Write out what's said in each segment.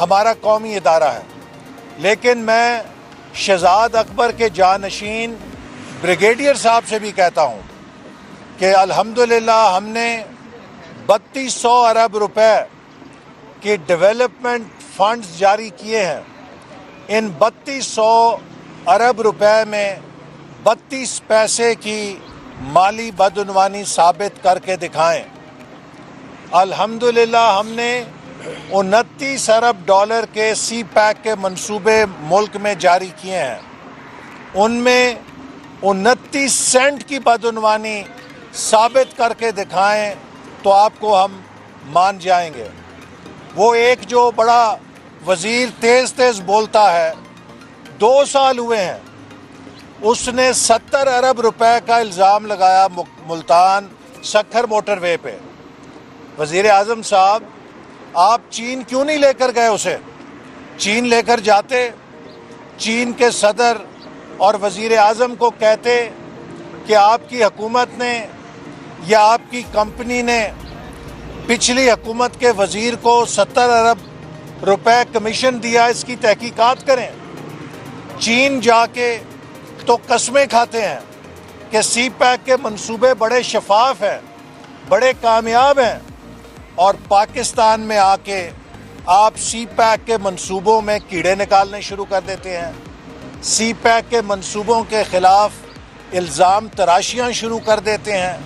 ہمارا قومی ادارہ ہے، لیکن میں شہزاد اکبر کے جانشین بریگیڈیئر صاحب سے بھی کہتا ہوں کہ الحمدللہ ہم نے 3200 ارب روپے کے ڈیولپمنٹ فنڈز جاری کیے ہیں۔ ان 3200 ارب روپے میں 32 پیسے کی مالی بدعنوانی ثابت کر کے دکھائیں۔ الحمدللہ ہم نے 29 ارب ڈالر کے سی پیک کے منصوبے ملک میں جاری کیے ہیں۔ ان میں 29 سینٹ کی بدعنوانی ثابت کر کے دکھائیں تو آپ کو ہم مان جائیں گے۔ وہ ایک جو بڑا وزیر تیز بولتا ہے، 2 سال ہوئے ہیں، اس نے 70 ارب روپے کا الزام لگایا ملتان سکھر موٹر وے پہ۔ وزیر اعظم صاحب، آپ چین کیوں نہیں لے کر گئے اسے؟ چین لے کر جاتے، چین کے صدر اور وزیر اعظم کو کہتے کہ آپ کی حکومت نے یا آپ کی کمپنی نے پچھلی حکومت کے وزیر کو 70 ارب روپے کمیشن دیا، اس کی تحقیقات کریں۔ چین جا کے تو قسمیں کھاتے ہیں کہ سی پیک کے منصوبے بڑے شفاف ہیں، بڑے کامیاب ہیں، اور پاکستان میں آ کے آپ سی پیک کے منصوبوں میں کیڑے نکالنے شروع کر دیتے ہیں، سی پیک کے منصوبوں کے خلاف الزام تراشیاں شروع کر دیتے ہیں،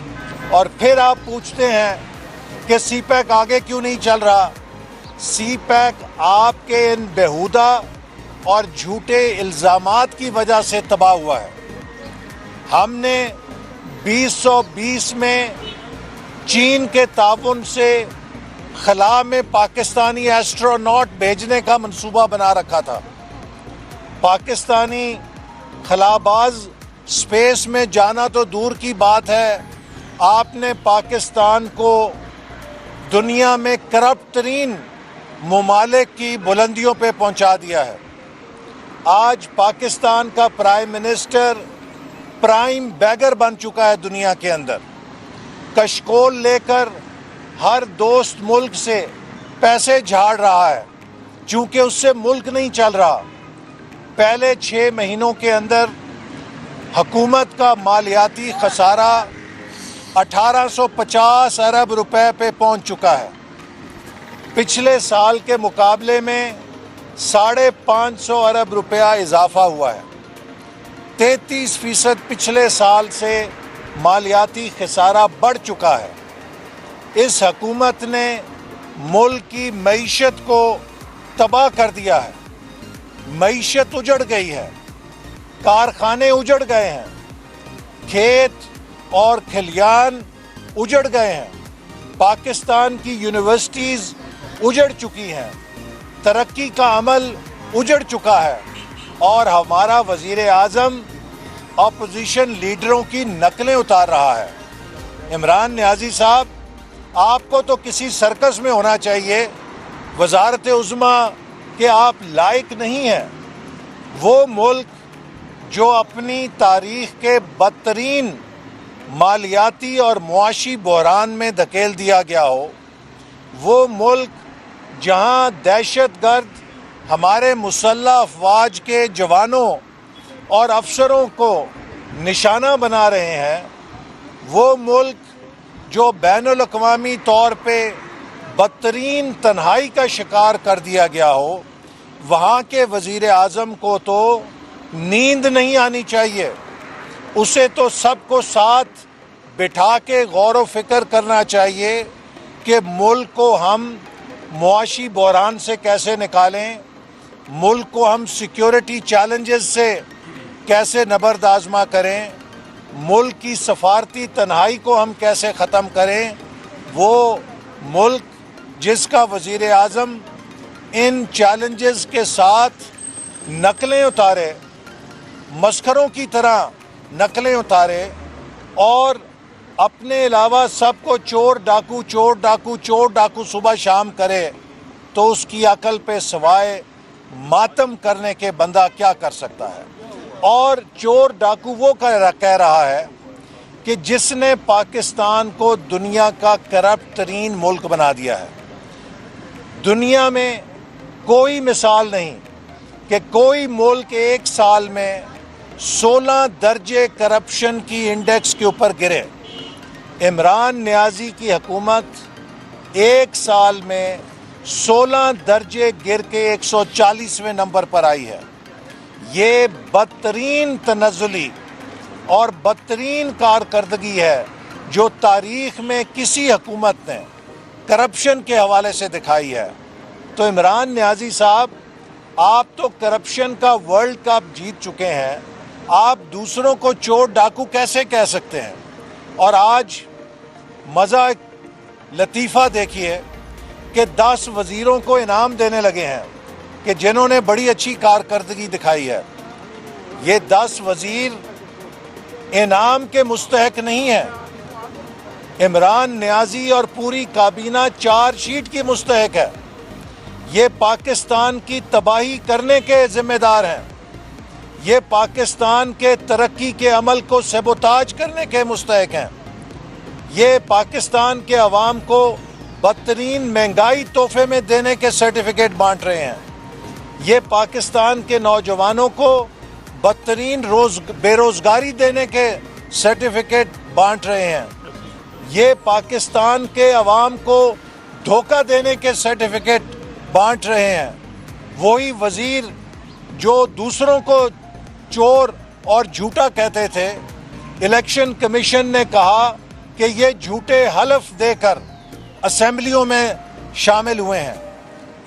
اور پھر آپ پوچھتے ہیں کہ سی پیک آگے کیوں نہیں چل رہا۔ سی پیک آپ کے ان بیہودہ اور جھوٹے الزامات کی وجہ سے تباہ ہوا ہے۔ ہم نے 2020 میں چین کے تعاون سے خلا میں پاکستانی ایسٹروناٹ بھیجنے کا منصوبہ بنا رکھا تھا۔ پاکستانی خلاباز اسپیس میں جانا تو دور کی بات ہے، آپ نے پاکستان کو دنیا میں کرپٹ ترین ممالک کی بلندیوں پہ پہنچا دیا ہے۔ آج پاکستان کا پرائم منسٹر پرائم بیگر بن چکا ہے دنیا کے اندر، کشکول لے کر ہر دوست ملک سے پیسے جھاڑ رہا ہے، چونکہ اس سے ملک نہیں چل رہا۔ پہلے 6 مہینوں کے اندر حکومت کا مالیاتی خسارہ 1850 ارب روپے پہ پہنچ چکا ہے۔ پچھلے سال کے مقابلے میں 550 ارب روپیہ اضافہ ہوا ہے۔ 33% پچھلے سال سے مالیاتی خسارہ بڑھ چکا ہے۔ اس حکومت نے ملک کی معیشت کو تباہ کر دیا ہے، معیشت اجڑ گئی ہے، کارخانے اجڑ گئے ہیں، کھیت اور کھلیان اجڑ گئے ہیں، پاکستان کی یونیورسٹیز اجڑ چکی ہیں، ترقی کا عمل اجڑ چکا ہے، اور ہمارا وزیر اعظم اپوزیشن لیڈروں کی نقلیں اتار رہا ہے۔ عمران نیازی صاحب، آپ کو تو کسی سرکس میں ہونا چاہیے، وزارت عظمیٰ کہ آپ لائق نہیں ہیں۔ وہ ملک جو اپنی تاریخ کے بدترین مالیاتی اور معاشی بحران میں دھکیل دیا گیا ہو، وہ ملک جہاں دہشت گرد ہمارے مسلح افواج کے جوانوں اور افسروں کو نشانہ بنا رہے ہیں، وہ ملک جو بین الاقوامی طور پہ بدترین تنہائی کا شکار کر دیا گیا ہو، وہاں کے وزیر اعظم کو تو نیند نہیں آنی چاہیے۔ اسے تو سب کو ساتھ بٹھا کے غور و فکر کرنا چاہیے کہ ملک کو ہم معاشی بحران سے کیسے نکالیں، ملک کو ہم سیکیورٹی چیلنجز سے کیسے نبرد آزما کریں، ملک کی سفارتی تنہائی کو ہم کیسے ختم کریں۔ وہ ملک جس کا وزیر اعظم ان چیلنجز کے ساتھ نقلیں اتارے، مسخروں کی طرح نقلیں اتارے، اور اپنے علاوہ سب کو چور ڈاکو چور ڈاکو چور ڈاکو صبح شام کرے، تو اس کی عقل پہ سوائے ماتم کرنے کے بندہ کیا کر سکتا ہے۔ اور چور ڈاکو وہ کہہ رہا ہے کہ جس نے پاکستان کو دنیا کا کرپٹ ترین ملک بنا دیا ہے۔ دنیا میں کوئی مثال نہیں کہ کوئی ملک ایک سال میں 16 درجے کرپشن کی انڈیکس کے اوپر گرے۔ عمران نیازی کی حکومت ایک سال میں 16 درجے گر کے 140ویں نمبر پر آئی ہے۔ یہ بدترین تنزلی اور بدترین کارکردگی ہے جو تاریخ میں کسی حکومت نے کرپشن کے حوالے سے دکھائی ہے۔ تو عمران نیازی صاحب، آپ تو کرپشن کا ورلڈ کپ جیت چکے ہیں، آپ دوسروں کو چور ڈاکو کیسے کہہ سکتے ہیں؟ اور آج مزہ لطیفہ دیکھیے کہ 10 وزیروں کو انعام دینے لگے ہیں کہ جنہوں نے بڑی اچھی کارکردگی دکھائی ہے۔ یہ 10 وزیر انعام کے مستحق نہیں ہیں۔ عمران نیازی اور پوری کابینہ چارج شیٹ کی مستحق ہے۔ یہ پاکستان کی تباہی کرنے کے ذمہ دار ہیں۔ یہ پاکستان کے ترقی کے عمل کو سیبوتاج کرنے کے مستحق ہیں۔ یہ پاکستان کے عوام کو بدترین مہنگائی تحفے میں دینے کے سرٹیفکیٹ بانٹ رہے ہیں۔ یہ پاکستان کے نوجوانوں کو بدترین بے روزگاری دینے کے سرٹیفکیٹ بانٹ رہے ہیں۔ یہ پاکستان کے عوام کو دھوکہ دینے کے سرٹیفکیٹ بانٹ رہے ہیں۔ وہی وزیر جو دوسروں کو چور اور جھوٹا کہتے تھے، الیکشن کمیشن نے کہا کہ یہ جھوٹے حلف دے کر اسمبلیوں میں شامل ہوئے ہیں۔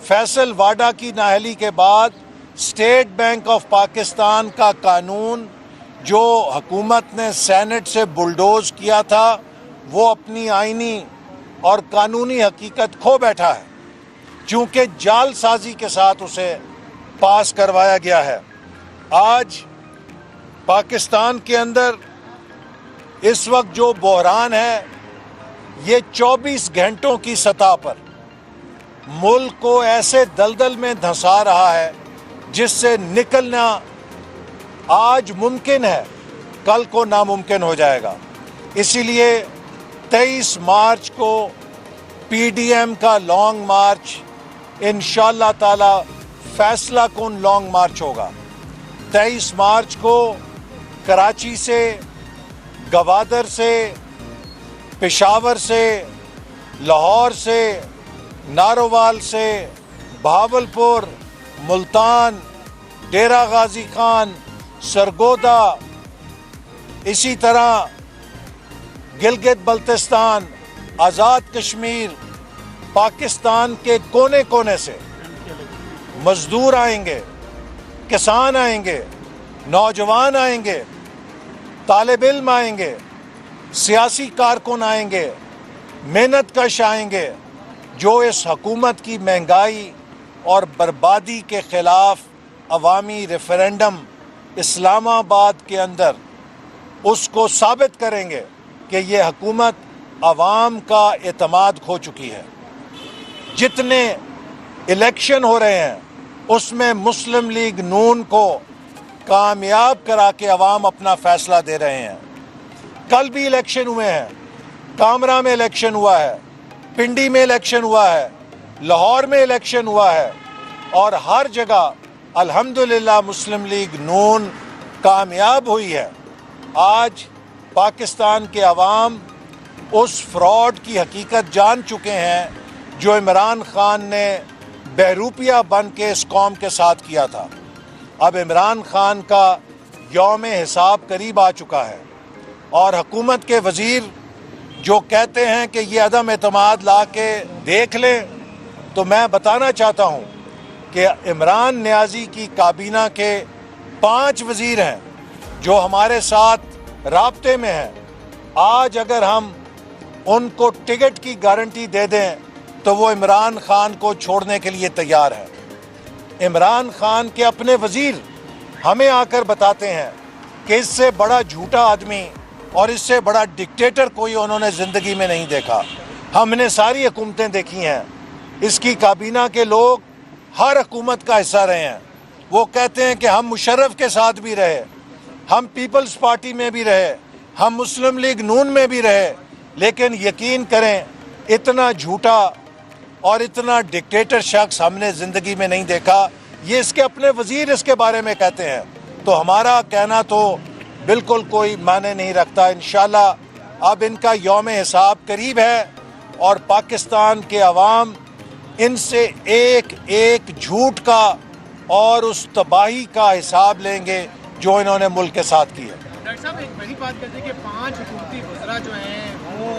فیصل واڈا کی نااہلی کے بعد اسٹیٹ بینک آف پاکستان کا قانون جو حکومت نے سینٹ سے بلڈوز کیا تھا، وہ اپنی آئینی اور قانونی حقیقت کھو بیٹھا ہے، چونکہ جعل سازی کے ساتھ اسے پاس کروایا گیا ہے۔ آج پاکستان کے اندر اس وقت جو بحران ہے، یہ 24 گھنٹوں کی سطح پر ملک کو ایسے دلدل میں دھنسا رہا ہے جس سے نکلنا آج ممکن ہے، کل کو ناممکن ہو جائے گا۔ اسی لیے 23 مارچ کو پی ڈی ایم کا لانگ مارچ انشاءاللہ تعالی فیصلہ کن لانگ مارچ ہوگا۔ 23 مارچ کو کراچی سے، گوادر سے، پشاور سے، لاہور سے، نارووال سے، بہاولپور، ملتان، ڈیرہ غازی خان، سرگودا، اسی طرح گلگت بلتستان، آزاد کشمیر، پاکستان کے کونے کونے سے مزدور آئیں گے، کسان آئیں گے، نوجوان آئیں گے، طالب علم آئیں گے، سیاسی کارکن آئیں گے، محنت کش آئیں گے، جو اس حکومت کی مہنگائی اور بربادی کے خلاف عوامی ریفرینڈم اسلام آباد کے اندر اس کو ثابت کریں گے کہ یہ حکومت عوام کا اعتماد کھو چکی ہے۔ جتنے الیکشن ہو رہے ہیں اس میں مسلم لیگ نون کو کامیاب کرا کے عوام اپنا فیصلہ دے رہے ہیں۔ کل بھی الیکشن ہوئے ہیں، کامرا میں الیکشن ہوا ہے، پنڈی میں الیکشن ہوا ہے، لاہور میں الیکشن ہوا ہے، اور ہر جگہ الحمدللہ مسلم لیگ نون کامیاب ہوئی ہے۔ آج پاکستان کے عوام اس فراڈ کی حقیقت جان چکے ہیں جو عمران خان نے بہروپیہ بن کے اس قوم کے ساتھ کیا تھا۔ اب عمران خان کا یوم حساب قریب آ چکا ہے، اور حکومت کے وزیر جو کہتے ہیں کہ یہ عدم اعتماد لا کے دیکھ لیں، تو میں بتانا چاہتا ہوں کہ عمران نیازی کی کابینہ کے 5 وزیر ہیں جو ہمارے ساتھ رابطے میں ہیں۔ آج اگر ہم ان کو ٹکٹ کی گارنٹی دے دیں تو وہ عمران خان کو چھوڑنے کے لیے تیار ہے۔ عمران خان کے اپنے وزیر ہمیں آ کر بتاتے ہیں کہ اس سے بڑا جھوٹا آدمی اور اس سے بڑا ڈکٹیٹر کوئی انہوں نے زندگی میں نہیں دیکھا۔ ہم نے ساری حکومتیں دیکھی ہیں، اس کی کابینہ کے لوگ ہر حکومت کا حصہ رہے ہیں۔ وہ کہتے ہیں کہ ہم مشرف کے ساتھ بھی رہے، ہم پیپلز پارٹی میں بھی رہے، ہم مسلم لیگ نون میں بھی رہے، لیکن یقین کریں اتنا جھوٹا اور اتنا ڈکٹیٹر شخص ہم نے زندگی میں نہیں دیکھا. یہ اس کے اپنے وزیر اس کے بارے میں کہتے ہیں, تو ہمارا کہنا تو بالکل کوئی معنی نہیں رکھتا. انشاءاللہ اب ان کا یوم حساب قریب ہے اور پاکستان کے عوام ان سے ایک ایک جھوٹ کا اور اس تباہی کا حساب لیں گے جو انہوں نے ملک کے ساتھ کی ہے. ڈاکٹر صاحب ایک بڑی بات کرتے ہیں کہ 5 حکومتی وزراء جو ہیں وہ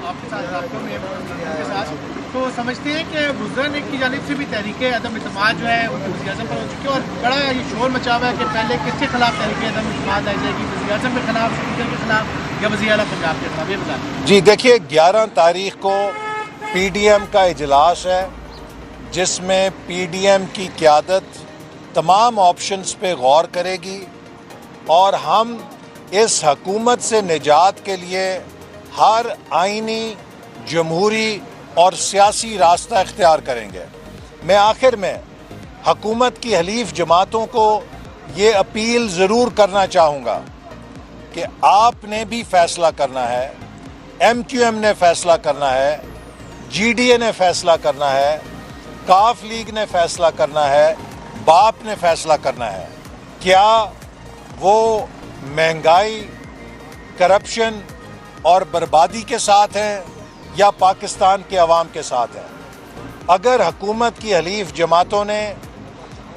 آپ کے ساتھ رابطوں میں کے ساتھ تو سمجھتے ہیں کہ وزراء نے کی جانب سے بھی تحریک عدم اعتماد جو ہے وزیر اعظم پر ہو چکی ہے اور بڑا یہ شور مچا ہوا ہے کہ پہلے کس کے خلاف تحریک عدم اعتماد لائی جائے گی, وزیر اعظم کے خلاف, اسپیکر کے خلاف یا وزیر اعلیٰ پنجاب کے خلاف؟ یہ بتائیں. جی دیکھیے 11 تاریخ کو پی ڈی ایم کا اجلاس ہے جس میں پی ڈی ایم کی قیادت تمام آپشنز پہ غور کرے گی اور ہم اس حکومت سے نجات کے لیے ہر آئینی, جمہوری اور سیاسی راستہ اختیار کریں گے. میں آخر میں حکومت کی حلیف جماعتوں کو یہ اپیل ضرور کرنا چاہوں گا کہ آپ نے بھی فیصلہ کرنا ہے, ایم کیو ایم نے فیصلہ کرنا ہے, جی ڈی اے نے فیصلہ کرنا ہے, کاف لیگ نے فیصلہ کرنا ہے, باپ نے فیصلہ کرنا ہے. کیا وہ مہنگائی, کرپشن اور بربادی کے ساتھ ہیں یا پاکستان کے عوام کے ساتھ ہیں؟ اگر حکومت کی حلیف جماعتوں نے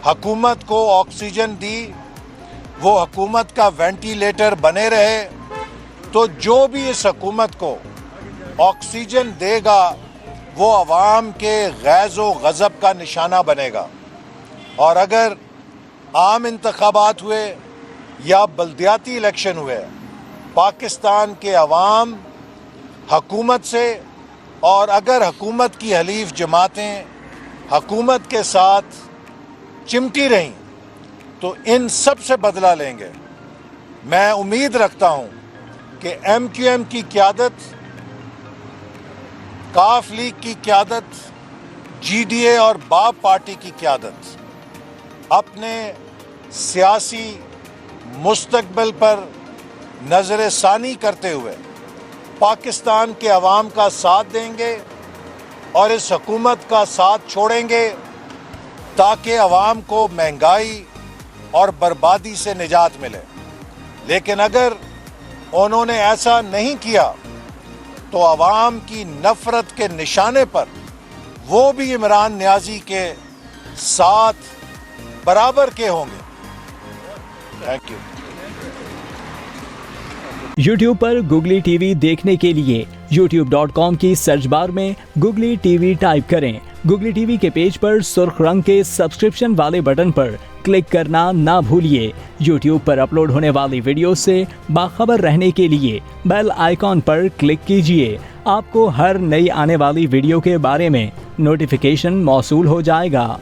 حکومت کو آکسیجن دی, وہ حکومت کا وینٹیلیٹر بنے رہے, تو جو بھی اس حکومت کو آکسیجن دے گا وہ عوام کے غیظ و غضب کا نشانہ بنے گا. اور اگر عام انتخابات ہوئے یا بلدیاتی الیکشن ہوئے, پاکستان کے عوام حکومت سے, اور اگر حکومت کی حلیف جماعتیں حکومت کے ساتھ چمٹی رہیں تو ان سب سے بدلہ لیں گے. میں امید رکھتا ہوں کہ ایم کیو ایم کی قیادت, کاف لیگ کی قیادت, جی ڈی اے اور باپ پارٹی کی قیادت اپنے سیاسی مستقبل پر نظر ثانی کرتے ہوئے پاکستان کے عوام کا ساتھ دیں گے اور اس حکومت کا ساتھ چھوڑیں گے تاکہ عوام کو مہنگائی اور بربادی سے نجات ملے. لیکن اگر انہوں نے ایسا نہیں کیا تو عوام کی نفرت کے نشانے پر وہ بھی عمران نیازی کے ساتھ برابر کے ہوں گے. Thank you. YouTube per googly T V دیکھنے کے لیے youtube.com کی سرچ بار میں گوگلی ٹی وی ٹائپ کریں. گوگلی ٹی وی کے پیج پر سرخ رنگ کے سبسکرپشن والے بٹن پر کلک کرنا نہ بھولیے. یوٹیوب پر اپلوڈ ہونے والی ویڈیو سے باخبر رہنے کے لیے بیل آئیکن پر کلک کیجیے. آپ کو ہر نئی آنے والی ویڈیو کے بارے میں نوٹیفیکیشن موصول ہو جائے گا.